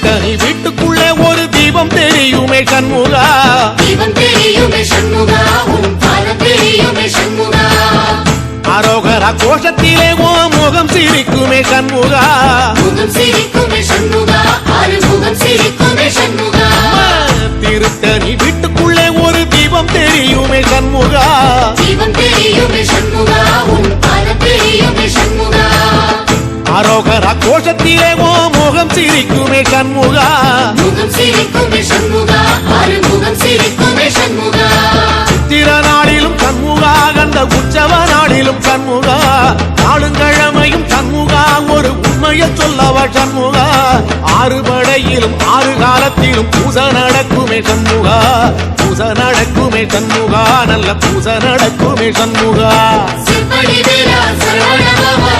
திருத்தணி வீட்டுக்குள்ளே ஒரு தீபம் தெரியுமே சண்முகா, தீபம் தெரியுமே சண்முகா, உன் பாதம் தெரியுமே சண்முகா. அரோகரா கோஷத்திலே ஓ முகம் சிரிக்குமே சண்முகா, முகம் சிரிக்குமே சண்முகா, ஆறுமுகம் சிரிக்குமே சண்முகா. திருத்தணி வீட்டுக்குள்ளே ஒரு தீபம் தெரியுமே சண்முகா, தீபம் தெரியுமே சண்முகா, உன் பாதம் தெரியுமே சண்முகா. அரோகரா கோஷத்திலே ஓ முகம் சிரிக்குமே சண்முகா, முகம் சிரிக்குமே சண்முகா, ஆறுமுகம் சிரிக்குமே சண்முகா. சித்திர நாளிலும் சண்முகா, கந்த உற்சவ நாளிலும் சண்முகா, நாளுங்கிழமையும் சண்முகா, ஒரு உண்மையை சொல்லவா சண்முகா, ஆறு படையிலும் ஆறு காலத்திலும் பூசை நடக்குமே சண்முகா, பூசை நடக்குமே சண்முகா, நல்ல பூசை நடக்குமே சண்முகா. சிற்படி வேலா சரவண பவா